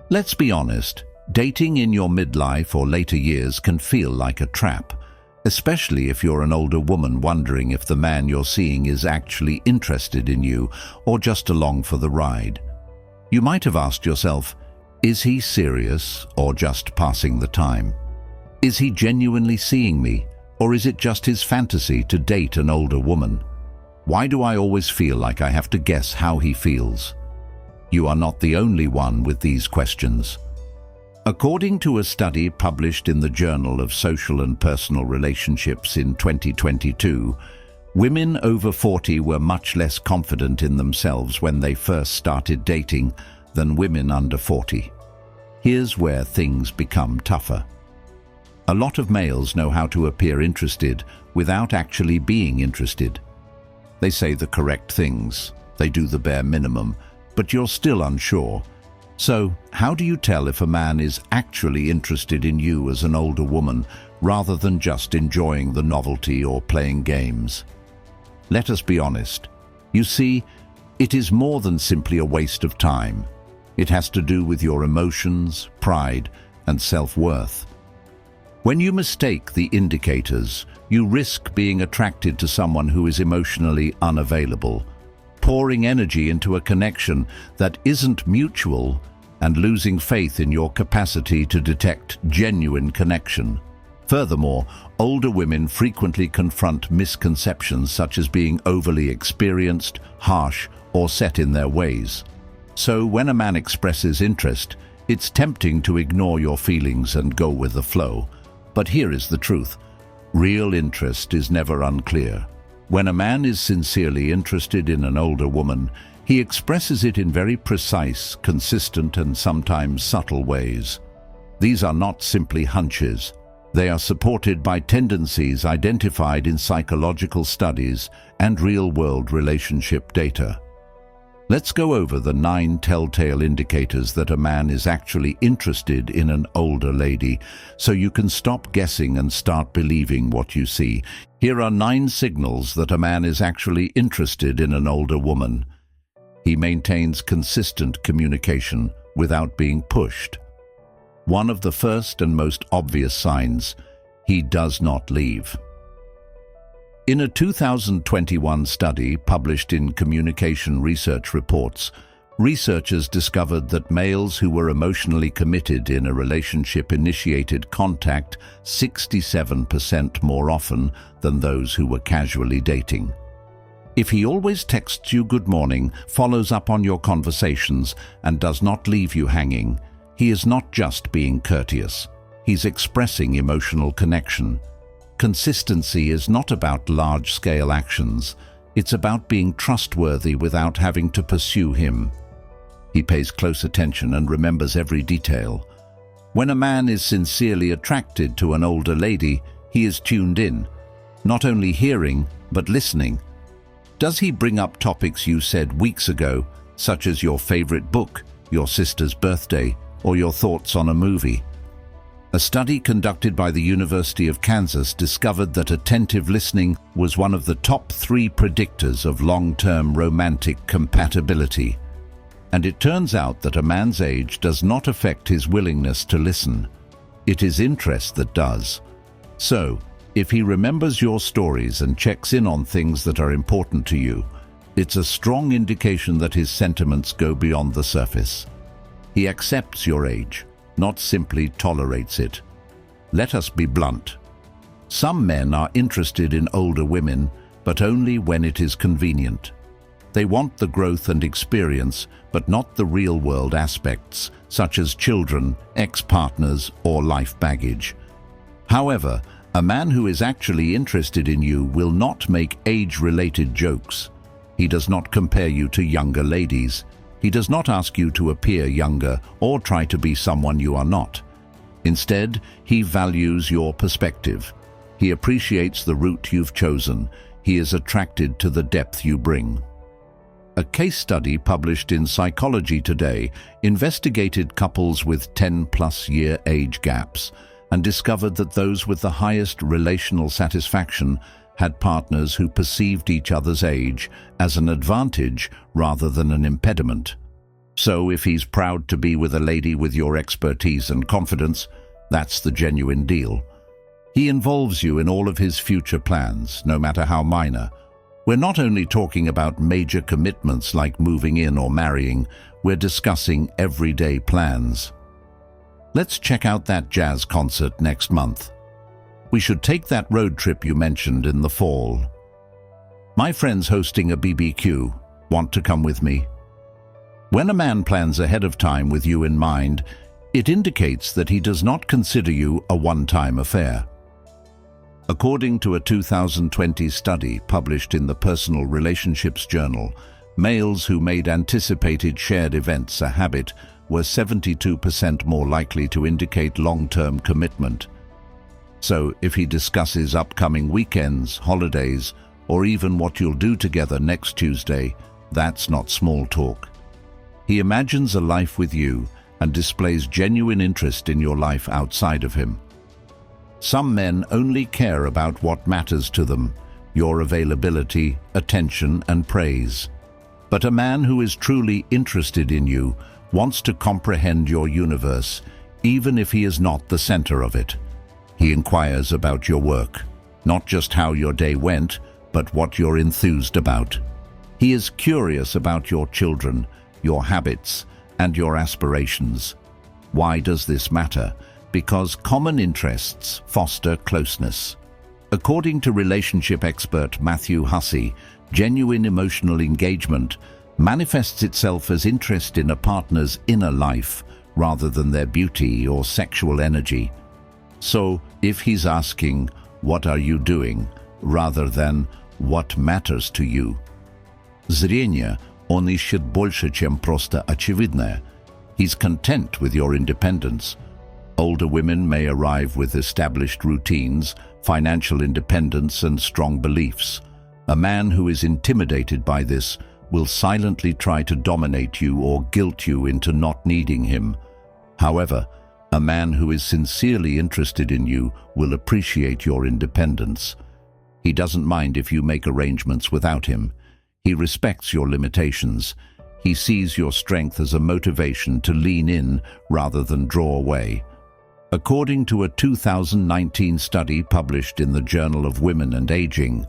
Let's be honest, dating in your midlife or later years can feel like a trap, especially if you're an older woman wondering if the man you're seeing is actually interested in you or just along for the ride. You might have asked yourself, is he serious or just passing the time? Is he genuinely seeing me, or is it just his fantasy to date an older woman? Why do I always feel like I have to guess how he feels? You are not the only one with these questions. According to a study published in the Journal of Social and Personal Relationships in 2022, women over 40 were much less confident in themselves when they first started dating than women under 40. Here's where things become tougher. A lot of males know how to appear interested without actually being interested. They say the correct things, they do the bare minimum, but you're still unsure. So, how do you tell if a man is actually interested in you as an older woman rather than just enjoying the novelty or playing games? Let us be honest. You see, it is more than simply a waste of time. It has to do with your emotions, pride, and self-worth. When you mistake the indicators, you risk being attracted to someone who is emotionally unavailable, pouring energy into a connection that isn't mutual, and losing faith in your capacity to detect genuine connection. Furthermore, older women frequently confront misconceptions such as being overly experienced, harsh, or set in their ways. So when a man expresses interest, it's tempting to ignore your feelings and go with the flow. But here is the truth. Real interest is never unclear. When a man is sincerely interested in an older woman, he expresses it in very precise, consistent, and sometimes subtle ways. These are not simply hunches. They are supported by tendencies identified in psychological studies and real-world relationship data. Let's go over the 9 telltale indicators that a man is actually interested in an older lady, so you can stop guessing and start believing what you see. Here are 9 signals that a man is actually interested in an older woman. He maintains consistent communication without being pushed. One of the first and most obvious signs, he does not leave. In a 2021 study published in Communication Research Reports, researchers discovered that males who were emotionally committed in a relationship initiated contact 67% more often than those who were casually dating. If he always texts you good morning, follows up on your conversations, and does not leave you hanging, he is not just being courteous. He's expressing emotional connection. Consistency is not about large-scale actions. It's about being trustworthy without having to pursue him. He pays close attention and remembers every detail. When a man is sincerely attracted to an older lady, he is tuned in, not only hearing, but listening. Does he bring up topics you said weeks ago, such as your favorite book, your sister's birthday, or your thoughts on a movie? A study conducted by the University of Kansas discovered that attentive listening was one of the top 3 predictors of long-term romantic compatibility. And it turns out that a man's age does not affect his willingness to listen. It is interest that does. So, if he remembers your stories and checks in on things that are important to you, it's a strong indication that his sentiments go beyond the surface. He accepts your age, not simply tolerates it. Let us be blunt. Some men are interested in older women, but only when it is convenient. They want the growth and experience, but not the real-world aspects, such as children, ex-partners, or life baggage. However, a man who is actually interested in you will not make age-related jokes. He does not compare you to younger ladies. He does not ask you to appear younger or try to be someone you are not. Instead, he values your perspective. He appreciates the route you've chosen. He is attracted to the depth you bring. A case study published in Psychology Today investigated couples with 10+ year age gaps and discovered that those with the highest relational satisfaction had partners who perceived each other's age as an advantage rather than an impediment. So if he's proud to be with a lady with your expertise and confidence, that's the genuine deal. He involves you in all of his future plans, no matter how minor. We're not only talking about major commitments like moving in or marrying, we're discussing everyday plans. Let's check out that jazz concert next month. We should take that road trip you mentioned in the fall. My friend's hosting a BBQ. Want to come with me? When a man plans ahead of time with you in mind, it indicates that he does not consider you a one-time affair. According to a 2020 study published in the Personal Relationships Journal, males who made anticipated shared events a habit were 72% more likely to indicate long-term commitment. So, if he discusses upcoming weekends, holidays, or even what you'll do together next Tuesday, that's not small talk. He imagines a life with you and displays genuine interest in your life outside of him. Some men only care about what matters to them, your availability, attention, and praise. But a man who is truly interested in you wants to comprehend your universe, even if he is not the center of it. He inquires about your work, not just how your day went, but what you're enthused about. He is curious about your children, your habits, and your aspirations. Why does this matter? Because common interests foster closeness. According to relationship expert Matthew Hussey, genuine emotional engagement manifests itself as interest in a partner's inner life rather than their beauty or sexual energy. So, if he's asking, "What are you doing?" rather than "What matters to you?" Зрение, он ищет больше, чем просто очевидное. He's content with your independence. Older women may arrive with established routines, financial independence, and strong beliefs. A man who is intimidated by this will silently try to dominate you or guilt you into not needing him. However, a man who is sincerely interested in you will appreciate your independence. He doesn't mind if you make arrangements without him. He respects your limitations. He sees your strength as a motivation to lean in rather than draw away. According to a 2019 study published in the Journal of Women and Aging,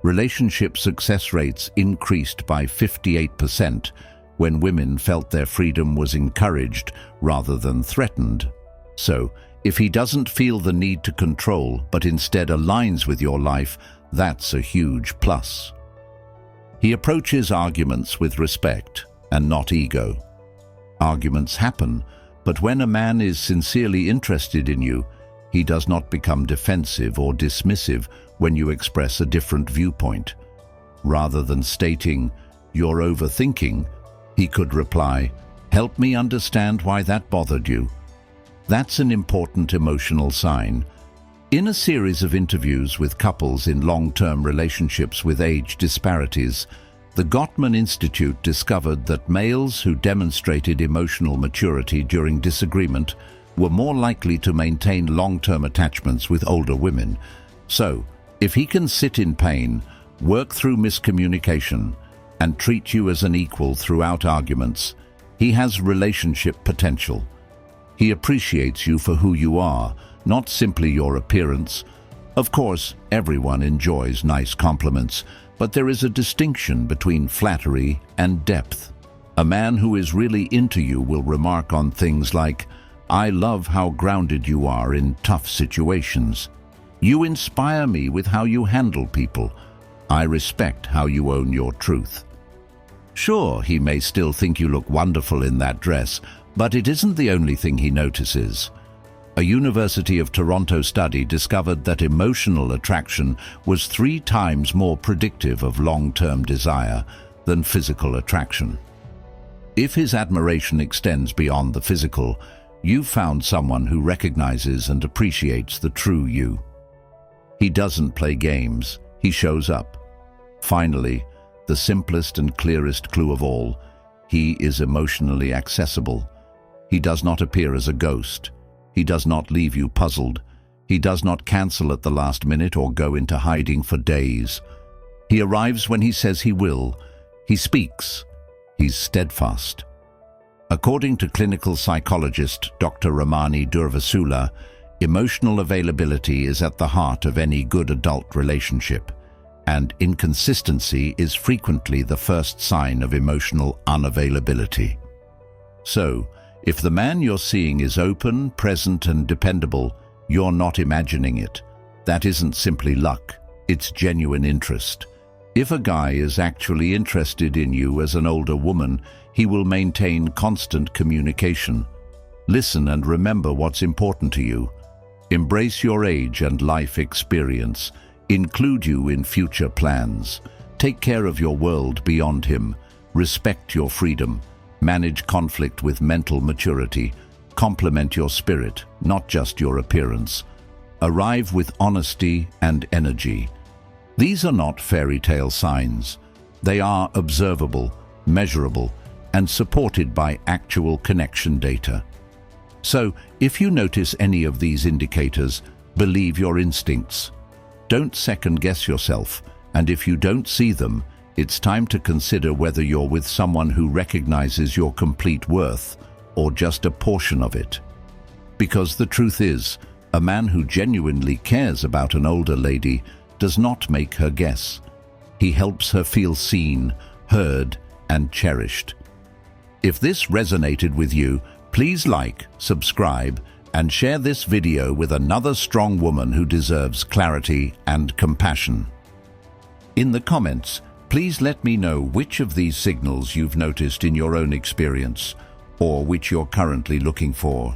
relationship success rates increased by 58% when women felt their freedom was encouraged rather than threatened. So, if he doesn't feel the need to control but instead aligns with your life, that's a huge plus. He approaches arguments with respect and not ego. Arguments happen, but when a man is sincerely interested in you, he does not become defensive or dismissive when you express a different viewpoint. Rather than stating, "You're overthinking," he could reply, "Help me understand why that bothered you." That's an important emotional sign. In a series of interviews with couples in long-term relationships with age disparities, the Gottman Institute discovered that males who demonstrated emotional maturity during disagreement were more likely to maintain long-term attachments with older women. So, if he can sit in pain, work through miscommunication, and treat you as an equal throughout arguments, he has relationship potential. He appreciates you for who you are, not simply your appearance. Of course, everyone enjoys nice compliments, but there is a distinction between flattery and depth. A man who is really into you will remark on things like, "I love how grounded you are in tough situations. You inspire me with how you handle people. I respect how you own your truth." Sure, he may still think you look wonderful in that dress, but it isn't the only thing he notices. A University of Toronto study discovered that emotional attraction was 3 times more predictive of long-term desire than physical attraction. If his admiration extends beyond the physical, you've found someone who recognizes and appreciates the true you. He doesn't play games, he shows up. Finally, the simplest and clearest clue of all, he is emotionally accessible. He does not appear as a ghost. He does not leave you puzzled. He does not cancel at the last minute or go into hiding for days. He arrives when he says he will. He speaks. He's steadfast. According to clinical psychologist Dr. Ramani Durvasula, emotional availability is at the heart of any good adult relationship, and inconsistency is frequently the first sign of emotional unavailability. So, if the man you're seeing is open, present, and dependable, you're not imagining it. That isn't simply luck, it's genuine interest. If a guy is actually interested in you as an older woman, he will maintain constant communication. Listen and remember what's important to you. Embrace your age and life experience. Include you in future plans. Take care of your world beyond him. Respect your freedom. Manage conflict with mental maturity. Complement your spirit, not just your appearance. Arrive with honesty and energy. These are not fairy tale signs. They are observable, measurable, and supported by actual connection data. So, if you notice any of these indicators, believe your instincts. Don't second-guess yourself, and if you don't see them, it's time to consider whether you're with someone who recognizes your complete worth, or just a portion of it. Because the truth is, a man who genuinely cares about an older lady does not make her guess. He helps her feel seen, heard, and cherished. If this resonated with you, please like, subscribe, and share this video with another strong woman who deserves clarity and compassion. In the comments, please let me know which of these signals you've noticed in your own experience, or which you're currently looking for.